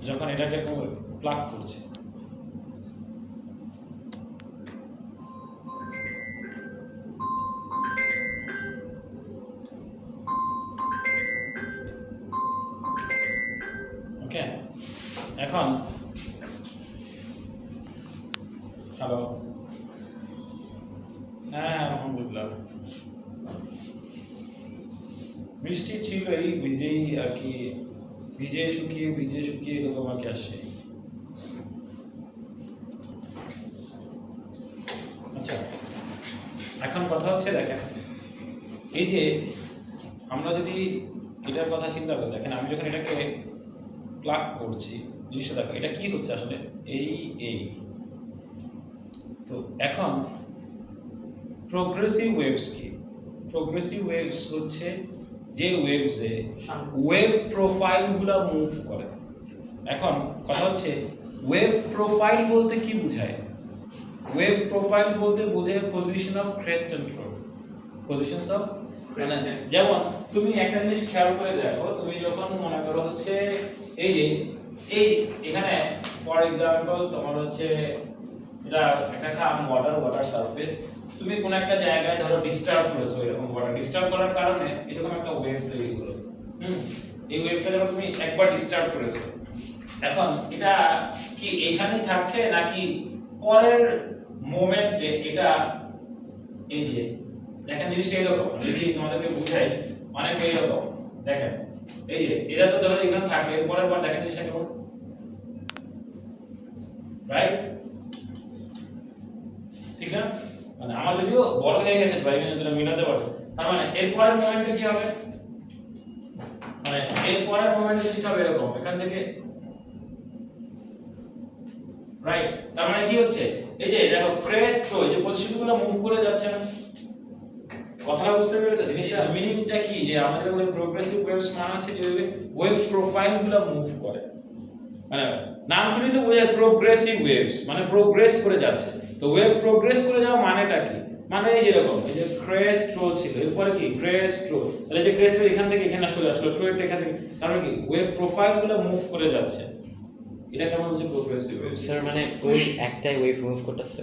যখন এটাকে প্লাগ করছে। ওকে, এখন হ্যালো, হ্যাঁ আলহামদুলিল্লাহ, বৃষ্টি ছিল, এই ভিজেই আর কি, ভিজে শুকিয়ে এরকম আর কি আসছে। আচ্ছা, এখন কথা হচ্ছে দেখেন, এই যে আমরা যদি এটার কথা চিন্তা করি, দেখেন আমি যখন এটাকে প্লাগ করছি, জিনিসটা দেখো এটা কি হচ্ছে আসলে, এই তো এখন প্রোগ্রেসিভ ওয়েভস কি? প্রোগ্রেসিভ ওয়েভস হচ্ছে যে ওয়েভসে ওয়েভ প্রোফাইলগুলো মুভ করে। এখন কথা হচ্ছে ওয়েভ প্রোফাইল বলতে কি বোঝায়? ওয়েভ প্রোফাইল বলতে বোঝায় position of crest and trough, positions of, মানে যেমন তুমি একটা জিনিস খেয়াল করে দেখো, তুমি যখন মনে করো হচ্ছে এই যে এই এখানে ফর এক্সাম্পল তোমার হচ্ছে এটা একটা খাম ওয়াটার সারফেস, তুমি কোন একটা জায়গায় ধরো ডিস্টার্ব করেছো, এরকম ওয়াটার ডিস্টার্ব করার কারণে এরকম একটা ওয়েভ তৈরি হলো। এই ওয়েভটা যখন তুমি একবার ডিস্টার্ব করেছো, এখন এটা কি এখানেই থাকছে নাকি পরের মোমেন্টে এটা, এই যে দেখেন জিনিসটা এরকম, যদি তোমাদেরকে বুঝাই অনেকটা এরকম, দেখেন এই যে এটা তো ধরো এখানে থাকবে, পরের বার দেখেন জিনিসটা কেমন, রাইট? ঠিক না? মানে আমার যদিও বড় হয়ে গেছে ড্রাইভিং এর জন্য মিলাতে পারছো, তার মানে এর পরের মোমেন্টে কি হবে, মানে এর পরের মোমেন্টে জিনিসটা হবে এরকম এখান থেকে, রাইট? তার মানে কি হচ্ছে, এই যে দেখো ক্রেস্ট থ্রো, এই যে পজিশনগুলো মুভ করে যাচ্ছে না, কথাটা বুঝতে পেরেছো? জিনিসটা মিনিংটা কি, যে আমাদের বলে প্রোগ্রেসিভ ওয়েভস মানে হচ্ছে যে ওয়েভ প্রোফাইলগুলো মুভ করে, মানে নাম শুনেই তো বোঝায় প্রোগ্রেসিভ ওয়েভস মানে প্রোগ্রেস করে যাচ্ছে। তো ওয়েভ প্রোগ্রেস করে যাওয়া মানেটা কি? মানে এই যেরকম এই যে ক্রেস্ট থ্রো ছিল, এরপরে কি ক্রেস্ট থ্রো, তাহলে যে ক্রেস্ট এখান থেকে এখানে চলে আসলো, থ্রোটা এখান থেকে, তার মানে কি ওয়েভ প্রোফাইলগুলো মুভ করে যাচ্ছে, এটা কেমন হচ্ছে প্রোগ্রেসিভ ওয়েভস। স্যার মানে ওই একটাই ওয়েভ মুভ করতেছে।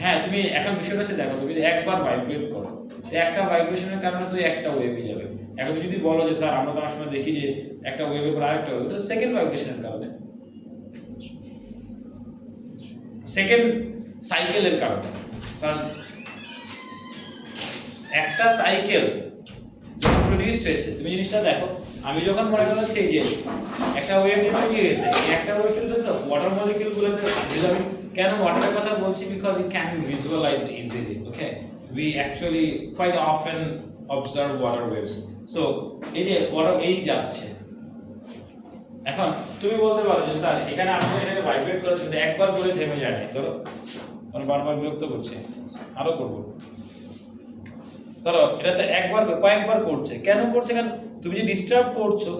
হ্যাঁ, তুমি এখন বিষয়টা হচ্ছে দেখো, তুমি যদি একবার ভাইব্রেট করো, সে একটা ভাইব্রেশনের কারণে তো একটা ওয়েভই যাবে। এখন তুমি যদি বলো যে স্যার আমরা তো অনেক সময় দেখি যে একটা ওয়েভের পর আরেকটা ওয়েভ, এটা সেকেন্ড ভাইব্রেশনের কারণে, সেকেন্ড সাইকেলের কারণে। কারণ একটা সাইকেল যখন প্রডিউস হয়েছে, তুমি জিনিসটা দেখো, আমি যখন মনে করছি এই যে একটা ওয়েভ তৈরি হয়েছে, একটা ওয়েভ তৈরি তো ওয়াটার মলিকিউলগুলোতে, আমি কেন ওয়াটারের কথা বলছি, because it can be visualised easily. Okay, we actually quite often observe water waves. So এই যে ওয়াটার এই যাচ্ছে, এখন তুমি বলতে পারো যে স্যার এখানে আপনি এটাকে ভাইব্রেট করেছেন, কিন্তু একবার করে থেমে যায় না, ধরো আমি বারবার বিরক্ত করছি, আরো করবো, ধরো এটা তো একবার কয়েকবার করছে, কেন করছে? কারণ তুমি যে ডিস্টার্ব করছো,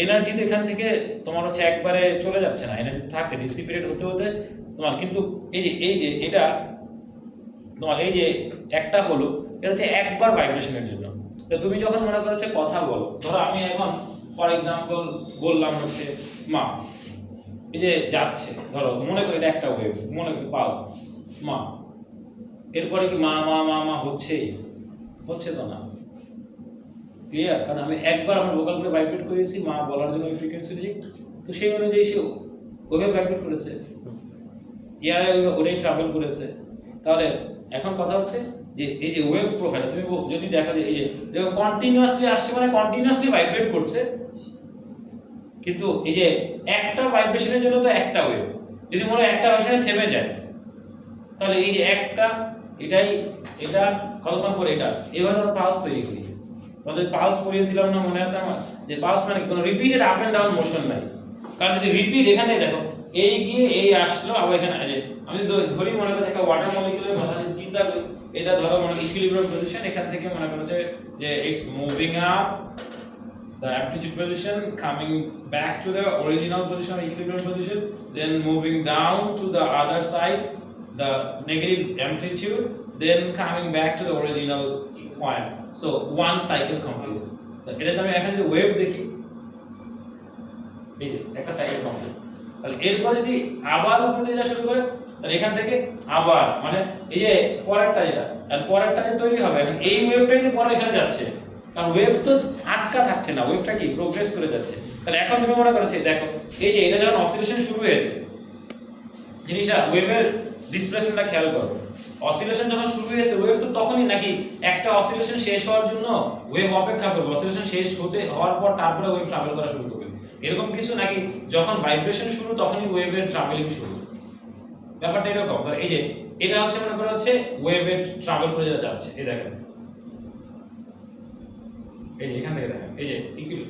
এনার্জি তো এখান থেকে তোমার হচ্ছে একবারে চলে যাচ্ছে না, এনার্জি থাকছে, ডিসিপিরেট হতে হতে তোমার, কিন্তু এই যে এটা তোমার এই যে একটা হলো, এটা হচ্ছে একবার ভাইব্রেশনের জন্য। তো তুমি যখন মনে করো হচ্ছে কথা বলো, ধরো আমি এখন ফর এক্সাম্পল বললাম হচ্ছে মা, এই যে যাচ্ছে, ধরো মনে করি এটা একটা ওয়েভ, মনে করি পাস মা, এরপরে কি মা মা মা মা হচ্ছেই, হচ্ছে তো না, ক্লিয়ার? কারণ আমি একবার আমার ভোকাল করে ভাইব্রেট করেছি মা বলার জন্য ওই ফ্রিকোয়েন্সি দিক, তো সেই অনুযায়ী সে ওভাবে ভাইব্রেট করেছে, ইয়ারে ওটাই ট্রাভেল করেছে। তাহলে এখন কথা হচ্ছে যে এই যে ওয়েভ প্রোফাইল তুমি যদি দেখো যে এই যে কন্টিনিউয়াসলি আসছে, মানে কন্টিনিউয়াসলি ভাইব্রেট করছে, কিন্তু এই যে একটা ভাইব্রেশনের জন্য তো একটা ওয়েভ, যদি মনে হয় একটা ভাইব্রেশনে থেমে যায়, তাহলে এই যে একটা এটাই, এটা কতক্ষণ পরে এটা, এভাবে আমরা পালস তৈরি করি। তোমাদের পালস পড়িয়েছিলাম না, মনে আছে আমার, যে পালস মানে কোনো repeated up and down motion নাই। কারণ যদি রিপিট, এখানে দেখো এই গিয়ে এই আসলো, আবার এখানে যে আমি ধরি মনে করি একটা ওয়াটার মলিকিউলের কথা যদি চিন্তা করি, এটা ধরো মনে ইকুইলিব্রিয়াম পজিশন, এখান থেকে মনে করছে যে it's moving up the amplitude position, coming back to the original position, equilibrium position, then moving down to the other side, the negative amplitude, then coming back to the original point. So one cycle complete. এটা আমি এখন যদি wave দেখি, এই যে একটা cycle complete, তাহলে এরপরে যদি আবার উপর দিয়ে যাওয়া শুরু করে তাহলে এখান থেকে আবার মানে এই যে পরেরটা যেটা আর পরেরটা যে তৈরি হবে এখন এই ওয়েভটাই তো পরে এখানে যাচ্ছে কারণ ওয়েভ তো আটকা থাকছে না ওয়েভটা কি প্রোগ্রেস করে যাচ্ছে তাহলে এখন তুমি মনে করছো দেখো এই যে এটা যখন অসিলেশন শুরু হয়েছে জিনিসটা ওয়েভের ডিসপ্লেসমেন্টটা খেয়াল করো অসিলেশন যখন শুরু হয়েছে ওয়েভ তো তখনই নাকি একটা অসিলেশন শেষ হওয়ার জন্য ওয়েভ অপেক্ষা করবে অসিলেশন শেষ হওয়ার পর তারপরে ওয়েভ ট্রাভেল করা শুরু করবে এরকম কিছু নাকি যখন ভাইব্রেশন শুরু তখনই ওয়েভের ট্রাভেলিং শুরু ব্যাপারটা এরকম ধর এই যে এটা হচ্ছে মনে করো হচ্ছে ওয়েভের ট্রাভেল করে যেটা যাচ্ছে এই দেখেন এই যে এখান থেকে দেখেন এই যে ইকুইলি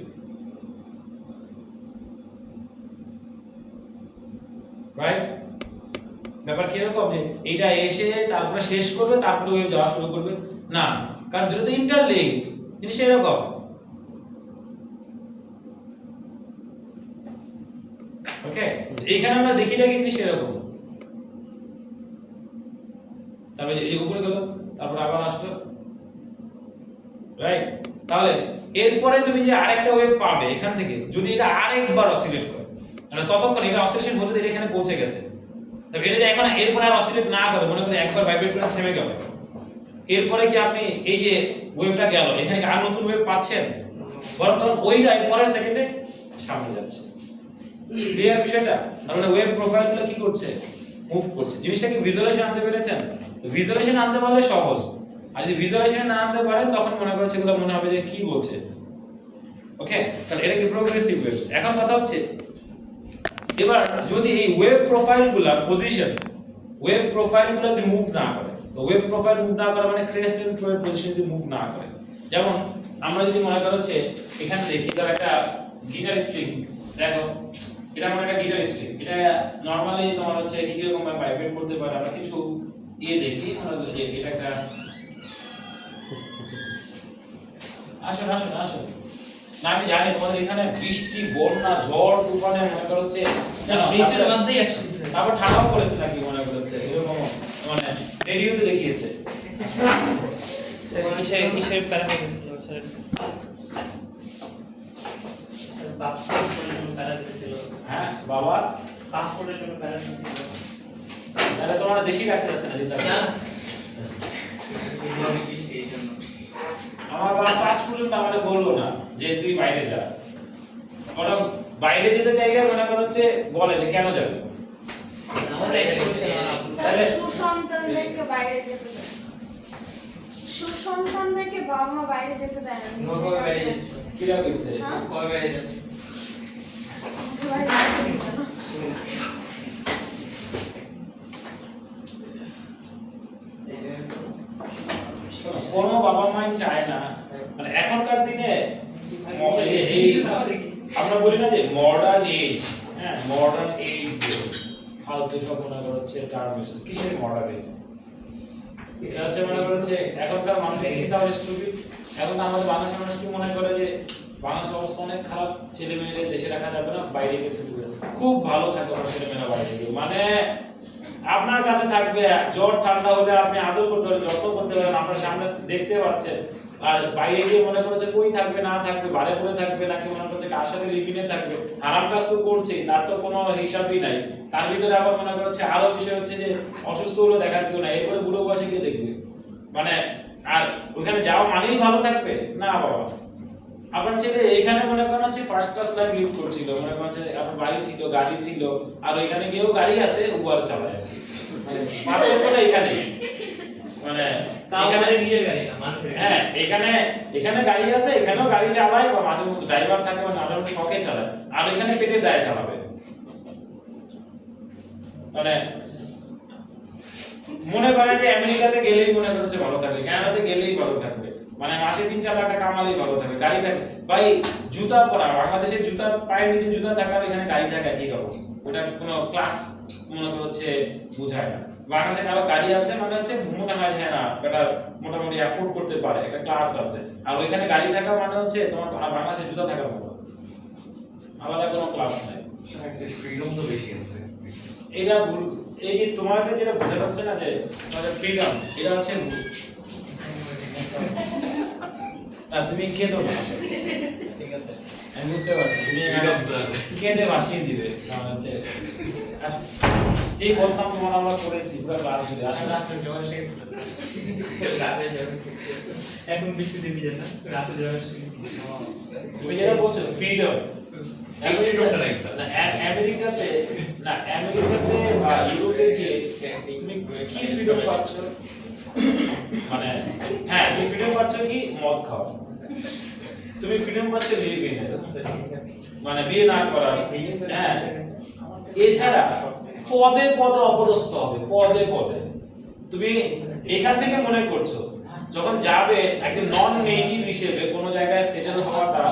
রাইট ব্যাপার কি এরকম যে এইটা এসে তারপরে শেষ করবে তারপরে ওয়েভ যাওয়া শুরু করবে না কারণ যেটা ইন্টারলিংক জিনিস এরকম ওকে এইখানে আমরা দেখিটা কি জিনিস এরকম তারপরে এই উপরে গেল তারপর আবার আসলো রাইট তাহলে এরপরে তুমি যে আরেকটা ওয়েভ পাবে এখান থেকে যদি এটা আরেকবার অসিলেট করে মানে ততক্ষণ এটা অসিলেশন হতে এটা এখানে পৌঁছে গেছে তবে এটা যে এখন এরপরে আর অসিলেট না করে মনে করেন একবার ভাইব্রেট করে থেমে গেল এরপরে কি আপনি এই যে ওয়েভটা গেল এখানে আর নতুন ওয়েভ পাচ্ছেন বরং তখন ওইটা পরের সেকেন্ডে সামনে যাচ্ছে ক্লিয়ার বিষয়টা তার মানে ওয়েভ প্রোফাইলগুলো কি করছে মুভ করছে জিনিসটা কি ভিজুয়ালাইজেশন আনতে পেরেছেন ভিজুয়ালাইজেশন আনতে পারলে সহজ আর যদি ভিজুয়ালাইজেশন না আনতে পারেন তখন মনে করছে এগুলো মনে হবে যে কি বলছে ওকে তাহলে এটা কি প্রোগ্রেসিভ ওয়েভস এখন কথা হচ্ছে এবার যদি এই ওয়েভ প্রোফাইলগুলোর পজিশন ওয়েভ প্রোফাইলগুলো যদি মুভ না করে তো ওয়েভ প্রোফাইল মুভ না করে মানে ক্রেস্ট এন্ড ট্রয়ের পজিশন যদি মুভ না করে যেমন আমরা যদি মনে করো হচ্ছে এখানে দেখি ধর একটা গিটার স্ট্রিং দেখো এটা আমার একটা গিটার স্ট্রিং এটা নরমালি তোমার হচ্ছে কি রকম ভাবে ভাইব্রেট করতে পারে আমরা কিছু দেখি মনে করি যে এটা একটা আসুন আসুন আসুন না আমি জানি তোমাদের এখানে বৃষ্টি বন্যা ঝড় তুফানে মনে করো হচ্ছে বৃষ্টির মধ্যেই অ্যাকশন তারপর ঠান্ডাও পড়েছে নাকি মনে করছে এরকম মানে রেডিওতে দেখিয়েছে কিসের প্যারামিটার ছিল স্যার পাসপোর্টের জন্য প্যারামিটার ছিল হ্যাঁ বাবা পাসপোর্টের জন্য প্যারামিটার ছিল তাহলে তোমার দেশি রাখতে যাচ্ছে না জিতা না আমার বাবা কাজ পর্যন্ত আমাকে বললো না যে তুই বাইরে যা বরং বাইরে যেতে চাইলে মনে করো হচ্ছে বলে যে কেন যাবে আমরা এটা তাহলে সুসন্তানদেরকে বাইরে যেতে দেয় সুসন্তানদেরকে বাবা মা বাইরে যেতে দেয় না কবে বাইরে যাচ্ছ কি লাগছে হ্যাঁ? কবে বাইরে যাচ্ছ বাইরে যেতে দেয় না। কোনো বাবা মাই চায় না মানে এখনকার দিনে এই আমরা বলি না যে মডার্ন এজ হ্যাঁ মডার্ন এজ ফালতু সব মনে করা হচ্ছে টার্ম কিসের মডার্ন এজ এটা হচ্ছে মনে করা হচ্ছে এখনকার মানুষের চিন্তা হবে স্টুপিড এখন আমাদের বাংলাদেশের মানুষ কি মনে করে যে বাংলাদেশ অবস্থা অনেক খারাপ ছেলে মেয়েদের দেশে রাখা যাবে না বাইরে গেছে খুব ভালো থাকবে আমার ছেলে মেয়েরা বাইরে গিয়ে মানে আপনার কাছে থাকবে জ্বর ঠান্ডা হলে আপনি আদর করতে পারেন যত্ন করতে পারেন আপনার সামনে দেখতে পাচ্ছেন আর বাইরে গিয়ে মনে করছে কই থাকবে না থাকবে বারে পড়ে থাকবে নাকি মনে করছে কার সাথে লিপিনে থাকবে আরাম কাজ তো করছেই তার তো কোনো হিসাবই নাই তার ভিতরে আবার মনে করছে আরো বিষয় হচ্ছে যে অসুস্থ হলে দেখার কেউ নাই এরপরে বুড়ো বয়সে গিয়ে দেখবে মানে আর ওইখানে যাওয়া মানেই ভালো থাকবে না বাবা আপনার ছেলে এইখানে মনে করেন হচ্ছে ফার্স্ট ক্লাস লাইফ লিড করছিল মনে করেন হচ্ছে আপনার বাড়ি ছিল গাড়ি ছিল আর ওইখানে গিয়েও গাড়ি আছে উবার চালায় পার্থক্যটা এখানে মানে এখানে নিজের গাড়ি না মানুষের হ্যাঁ এখানে গাড়ি আছে এখানেও গাড়ি চালায় বা মাঝে মধ্যে ড্রাইভার থাকে বা মাঝে মধ্যে শখে চালায় আর এখানে পেটের দায়ে চালাবে মানে মনে করে যে আমেরিকাতে গেলেই মনে করছে ভালো থাকবে কানাডাতে গেলেই ভালো থাকবে মানে মাসে 3-4 লাখ টাকা কামালেই ভালো থাকবে গাড়ি থাকে ভাই জুতা পরা বাংলাদেশের জুতা পায়ের নিচে জুতা থাকার এখানে গাড়ি থাকা কি করবো ওটা কোনো ক্লাস মনে করছে বোঝায় না বাংলাদেশে কারো গাড়ি আছে মানে হচ্ছে মনে হয় হ্যাঁ না এটা মোটামুটি অ্যাফোর্ড করতে পারে একটা ক্লাস আছে আর ওইখানে গাড়ি থাকা মানে হচ্ছে তোমার বাংলাদেশে জুতা থাকার মতো আলাদা কোনো ক্লাস নাই ফ্রিডম তো বেশি আছে এটা ভুল এই যে তোমাকে যেটা বোঝানো হচ্ছে না যে তোমাদের ফ্রিডম এটা হচ্ছে ভুল তুমি কে তো ঠিক আছে আমি বুঝতে পারছি তুমি Freedom, sir. কেঁদে ভাসিয়ে দিবে কারণ হচ্ছে যে বদনাম তোমার আমরা করেছি পুরো ক্লাস জুড়ে আসলে রাতে জ্বর এসে গেছিল রাতে জ্বর এখন বৃষ্টি দিবি না রাতে জ্বর এসে তুমি যেটা বলছো ফ্রিডম এই freedomটা নাই, sir. আমেরিকাতে বা ইউরোপে গিয়ে তুমি কি ফ্রিডম পাচ্ছ মানে হ্যাঁ তুমি ফ্রিডম পাচ্ছ কি মদ খাওয়া তুমি ফ্রিডম পাচ্ছ লিভ ইন মানে বিয়ে না করার হ্যাঁ এছাড়া পদে পদে অপদস্থ হবে পদে পদে তুমি এখান থেকে মনে করছো যখন যাবে একদম নন নেটিভ হিসেবে কোনো জায়গায় সেটেল হওয়াটা